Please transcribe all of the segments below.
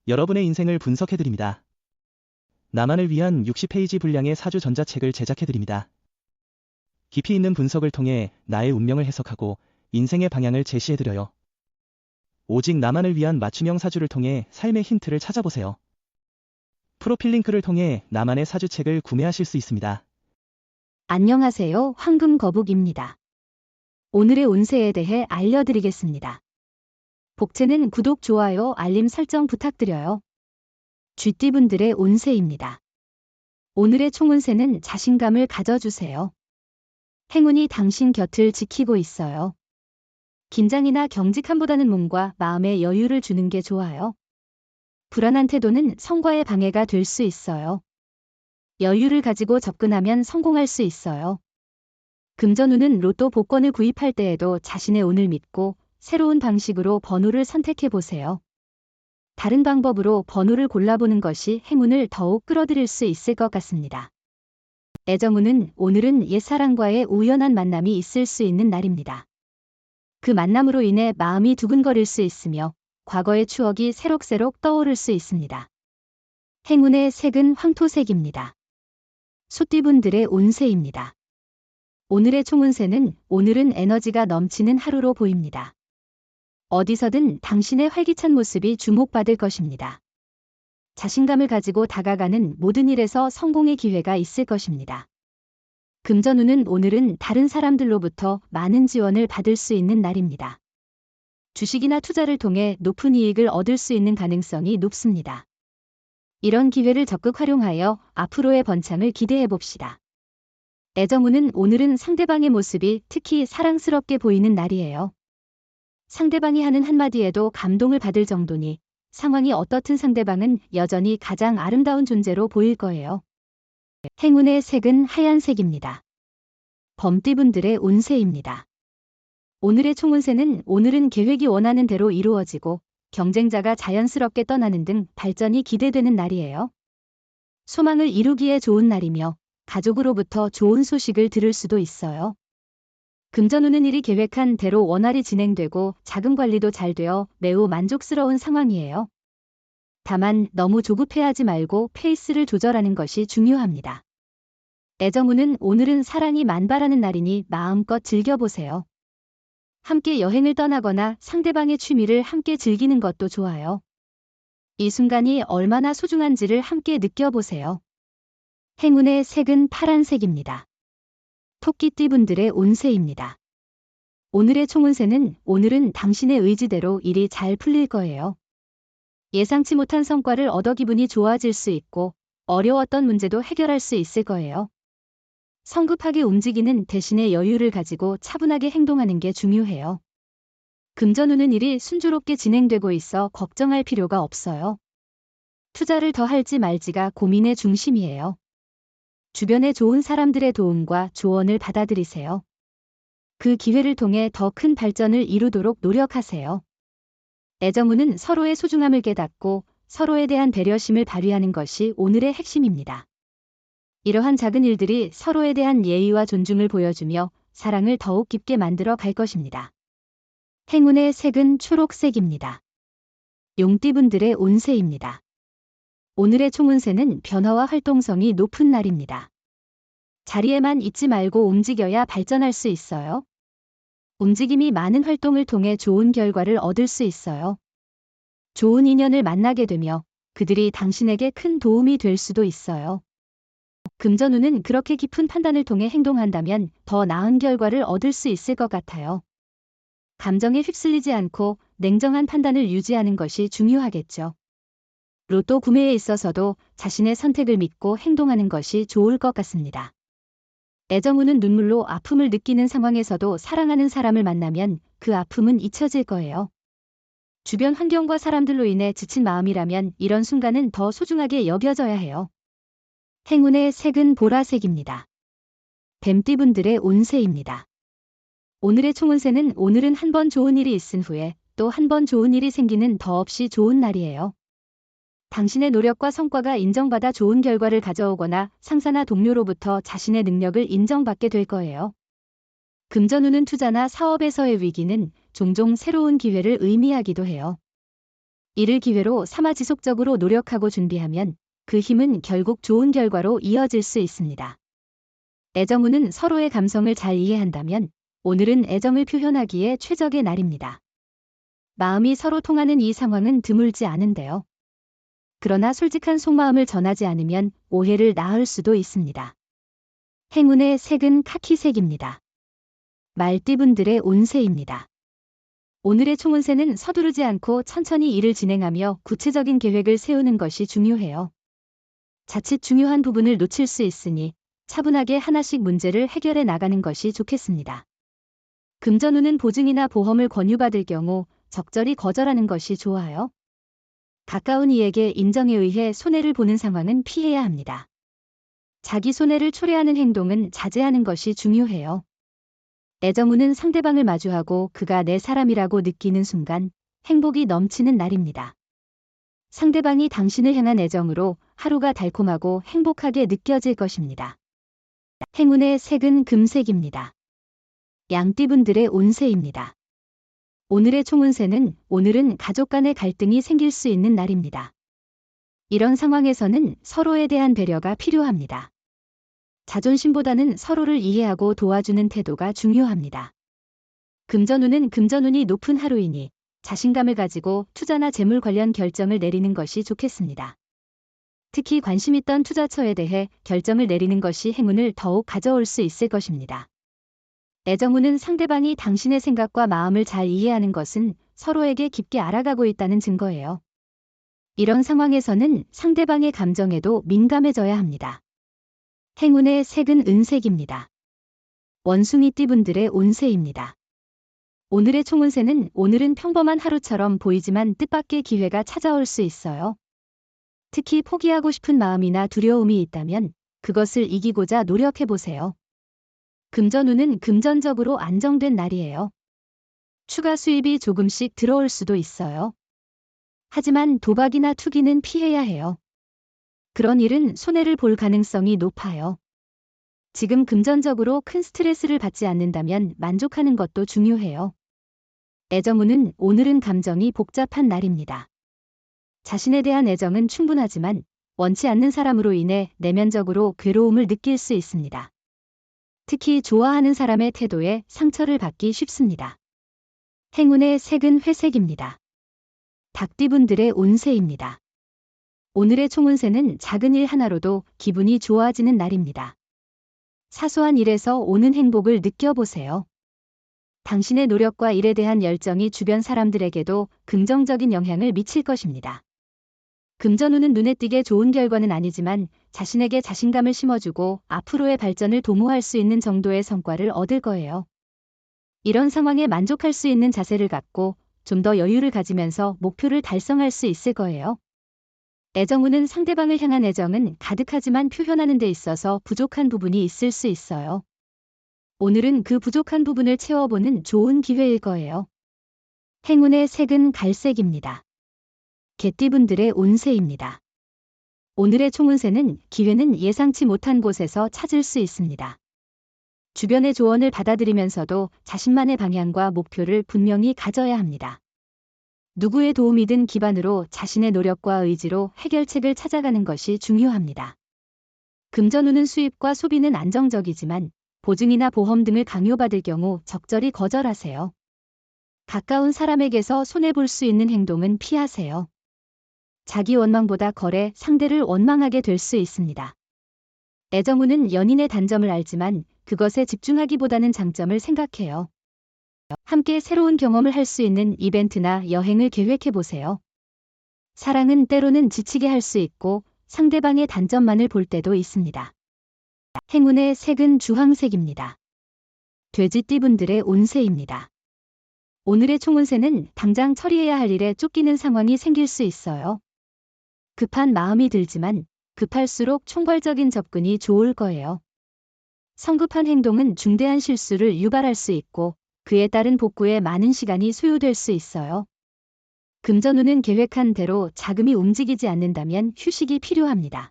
여러분의 인생을 분석해드립니다. 나만을 위한 60페이지 분량의 사주 전자책을 제작해드립니다. 깊이 있는 분석을 통해 나의 운명을 해석하고 인생의 방향을 제시해드려요. 오직 나만을 위한 맞춤형 사주를 통해 삶의 힌트를 찾아보세요. 프로필 링크를 통해 나만의 사주책을 구매하실 수 있습니다. 안녕하세요. 황금거북입니다. 오늘의 운세에 대해 알려드리겠습니다. 복채는 구독, 좋아요, 알림 설정 부탁드려요. 쥐띠분들의 운세입니다. 오늘의 총운세는 자신감을 가져주세요. 행운이 당신 곁을 지키고 있어요. 긴장이나 경직함보다는 몸과 마음의 여유를 주는 게 좋아요. 불안한 태도는 성과에 방해가 될 수 있어요. 여유를 가지고 접근하면 성공할 수 있어요. 금전운은 로또 복권을 구입할 때에도 자신의 운을 믿고 새로운 방식으로 번호를 선택해 보세요. 다른 방법으로 번호를 골라보는 것이 행운을 더욱 끌어들일 수 있을 것 같습니다. 애정운은 오늘은 옛사랑과의 우연한 만남이 있을 수 있는 날입니다. 그 만남으로 인해 마음이 두근거릴 수 있으며 과거의 추억이 새록새록 떠오를 수 있습니다. 행운의 색은 황토색입니다. 소띠분들의 운세입니다. 오늘의 총운세는 오늘은 에너지가 넘치는 하루로 보입니다. 어디서든 당신의 활기찬 모습이 주목받을 것입니다. 자신감을 가지고 다가가는 모든 일에서 성공의 기회가 있을 것입니다. 금전운은 오늘은 다른 사람들로부터 많은 지원을 받을 수 있는 날입니다. 주식이나 투자를 통해 높은 이익을 얻을 수 있는 가능성이 높습니다. 이런 기회를 적극 활용하여 앞으로의 번창을 기대해 봅시다. 애정운은 오늘은 상대방의 모습이 특히 사랑스럽게 보이는 날이에요. 상대방이 하는 한마디에도 감동을 받을 정도니 상황이 어떻든 상대방은 여전히 가장 아름다운 존재로 보일 거예요. 행운의 색은 하얀색입니다. 범띠분들의 운세입니다. 오늘의 총운세는 오늘은 계획이 원하는 대로 이루어지고 경쟁자가 자연스럽게 떠나는 등 발전이 기대되는 날이에요. 소망을 이루기에 좋은 날이며 가족으로부터 좋은 소식을 들을 수도 있어요. 금전운은 일이 계획한 대로 원활히 진행되고 자금 관리도 잘 되어 매우 만족스러운 상황이에요. 다만 너무 조급해하지 말고 페이스를 조절하는 것이 중요합니다. 애정운은 오늘은 사랑이 만발하는 날이니 마음껏 즐겨보세요. 함께 여행을 떠나거나 상대방의 취미를 함께 즐기는 것도 좋아요. 이 순간이 얼마나 소중한지를 함께 느껴보세요. 행운의 색은 파란색입니다. 토끼띠분들의 운세입니다. 오늘의 총운세는 오늘은 당신의 의지대로 일이 잘 풀릴 거예요. 예상치 못한 성과를 얻어 기분이 좋아질 수 있고 어려웠던 문제도 해결할 수 있을 거예요. 성급하게 움직이는 대신에 여유를 가지고 차분하게 행동하는 게 중요해요. 금전운은 일이 순조롭게 진행되고 있어 걱정할 필요가 없어요. 투자를 더 할지 말지가 고민의 중심이에요. 주변의 좋은 사람들의 도움과 조언을 받아들이세요. 그 기회를 통해 더 큰 발전을 이루도록 노력하세요. 애정운은 서로의 소중함을 깨닫고 서로에 대한 배려심을 발휘하는 것이 오늘의 핵심입니다. 이러한 작은 일들이 서로에 대한 예의와 존중을 보여주며 사랑을 더욱 깊게 만들어 갈 것입니다. 행운의 색은 초록색입니다. 용띠분들의 운세입니다. 오늘의 총운세는 변화와 활동성이 높은 날입니다. 자리에만 있지 말고 움직여야 발전할 수 있어요. 움직임이 많은 활동을 통해 좋은 결과를 얻을 수 있어요. 좋은 인연을 만나게 되며 그들이 당신에게 큰 도움이 될 수도 있어요. 금전운은 그렇게 깊은 판단을 통해 행동한다면 더 나은 결과를 얻을 수 있을 것 같아요. 감정에 휩쓸리지 않고 냉정한 판단을 유지하는 것이 중요하겠죠. 로또 구매에 있어서도 자신의 선택을 믿고 행동하는 것이 좋을 것 같습니다. 애정운은 눈물로 아픔을 느끼는 상황에서도 사랑하는 사람을 만나면 그 아픔은 잊혀질 거예요. 주변 환경과 사람들로 인해 지친 마음이라면 이런 순간은 더 소중하게 여겨져야 해요. 행운의 색은 보라색입니다. 뱀띠분들의 운세입니다. 오늘의 총운세는 오늘은 한 번 좋은 일이 있은 후에 또 한 번 좋은 일이 생기는 더없이 좋은 날이에요. 당신의 노력과 성과가 인정받아 좋은 결과를 가져오거나 상사나 동료로부터 자신의 능력을 인정받게 될 거예요. 금전운은 투자나 사업에서의 위기는 종종 새로운 기회를 의미하기도 해요. 이를 기회로 삼아 지속적으로 노력하고 준비하면 그 힘은 결국 좋은 결과로 이어질 수 있습니다. 애정운은 서로의 감성을 잘 이해한다면 오늘은 애정을 표현하기에 최적의 날입니다. 마음이 서로 통하는 이 상황은 드물지 않은데요. 그러나 솔직한 속마음을 전하지 않으면 오해를 낳을 수도 있습니다. 행운의 색은 카키색입니다. 말띠분들의 운세입니다. 오늘의 총운세는 서두르지 않고 천천히 일을 진행하며 구체적인 계획을 세우는 것이 중요해요. 자칫 중요한 부분을 놓칠 수 있으니 차분하게 하나씩 문제를 해결해 나가는 것이 좋겠습니다. 금전운은 보증이나 보험을 권유받을 경우 적절히 거절하는 것이 좋아요. 가까운 이에게 인정에 의해 손해를 보는 상황은 피해야 합니다. 자기 손해를 초래하는 행동은 자제하는 것이 중요해요. 애정운은 상대방을 마주하고 그가 내 사람이라고 느끼는 순간 행복이 넘치는 날입니다. 상대방이 당신을 향한 애정으로 하루가 달콤하고 행복하게 느껴질 것입니다. 행운의 색은 금색입니다. 양띠분들의 운세입니다. 오늘의 총운세는 오늘은 가족 간의 갈등이 생길 수 있는 날입니다. 이런 상황에서는 서로에 대한 배려가 필요합니다. 자존심보다는 서로를 이해하고 도와주는 태도가 중요합니다. 금전운이 높은 하루이니 자신감을 가지고 투자나 재물 관련 결정을 내리는 것이 좋겠습니다. 특히 관심 있던 투자처에 대해 결정을 내리는 것이 행운을 더욱 가져올 수 있을 것입니다. 애정운은 상대방이 당신의 생각과 마음을 잘 이해하는 것은 서로에게 깊게 알아가고 있다는 증거예요. 이런 상황에서는 상대방의 감정에도 민감해져야 합니다. 행운의 색은 은색입니다. 원숭이띠분들의 운세입니다. 오늘의 총운세는 오늘은 평범한 하루처럼 보이지만 뜻밖의 기회가 찾아올 수 있어요. 특히 포기하고 싶은 마음이나 두려움이 있다면 그것을 이기고자 노력해보세요. 금전운은 금전적으로 안정된 날이에요. 추가 수입이 조금씩 들어올 수도 있어요. 하지만 도박이나 투기는 피해야 해요. 그런 일은 손해를 볼 가능성이 높아요. 지금 금전적으로 큰 스트레스를 받지 않는다면 만족하는 것도 중요해요. 애정운은 오늘은 감정이 복잡한 날입니다. 자신에 대한 애정은 충분하지만 원치 않는 사람으로 인해 내면적으로 괴로움을 느낄 수 있습니다. 특히 좋아하는 사람의 태도에 상처를 받기 쉽습니다. 행운의 색은 회색입니다. 닭띠분들의 운세입니다. 오늘의 총운세는 작은 일 하나로도 기분이 좋아지는 날입니다. 사소한 일에서 오는 행복을 느껴보세요. 당신의 노력과 일에 대한 열정이 주변 사람들에게도 긍정적인 영향을 미칠 것입니다. 금전운은 눈에 띄게 좋은 결과는 아니지만 자신에게 자신감을 심어주고 앞으로의 발전을 도모할 수 있는 정도의 성과를 얻을 거예요. 이런 상황에 만족할 수 있는 자세를 갖고 좀 더 여유를 가지면서 목표를 달성할 수 있을 거예요. 애정운은 상대방을 향한 애정은 가득하지만 표현하는 데 있어서 부족한 부분이 있을 수 있어요. 오늘은 그 부족한 부분을 채워보는 좋은 기회일 거예요. 행운의 색은 갈색입니다. 개띠분들의 운세입니다. 오늘의 총운세는 기회는 예상치 못한 곳에서 찾을 수 있습니다. 주변의 조언을 받아들이면서도 자신만의 방향과 목표를 분명히 가져야 합니다. 누구의 도움이든 기반으로 자신의 노력과 의지로 해결책을 찾아가는 것이 중요합니다. 금전운은 수입과 소비는 안정적이지만 보증이나 보험 등을 강요받을 경우 적절히 거절하세요. 가까운 사람에게서 손해볼 수 있는 행동은 피하세요. 자기 원망보다 거래, 상대를 원망하게 될 수 있습니다. 애정운은 연인의 단점을 알지만 그것에 집중하기보다는 장점을 생각해요. 함께 새로운 경험을 할 수 있는 이벤트나 여행을 계획해보세요. 사랑은 때로는 지치게 할 수 있고 상대방의 단점만을 볼 때도 있습니다. 행운의 색은 주황색입니다. 돼지띠분들의 운세입니다. 오늘의 총운세는 당장 처리해야 할 일에 쫓기는 상황이 생길 수 있어요. 급한 마음이 들지만 급할수록 총괄적인 접근이 좋을 거예요. 성급한 행동은 중대한 실수를 유발할 수 있고 그에 따른 복구에 많은 시간이 소요될 수 있어요. 금전운은 계획한 대로 자금이 움직이지 않는다면 휴식이 필요합니다.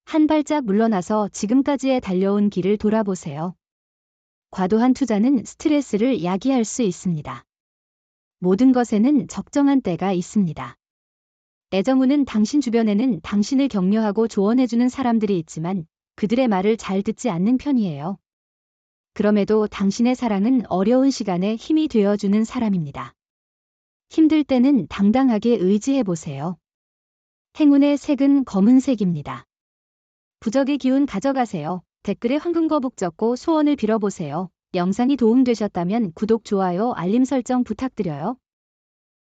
한 발짝 물러나서 지금까지의 달려온 길을 돌아보세요. 과도한 투자는 스트레스를 야기할 수 있습니다. 모든 것에는 적정한 때가 있습니다. 애정우는 당신 주변에는 당신을 격려하고 조언해주는 사람들이 있지만 그들의 말을 잘 듣지 않는 편이에요. 그럼에도 당신의 사랑은 어려운 시간에 힘이 되어주는 사람입니다. 힘들 때는 당당하게 의지해보세요. 행운의 색은 검은색입니다. 부적의 기운 가져가세요. 댓글에 황금거북 적고 소원을 빌어보세요. 영상이 도움되셨다면 구독, 좋아요, 알림 설정 부탁드려요.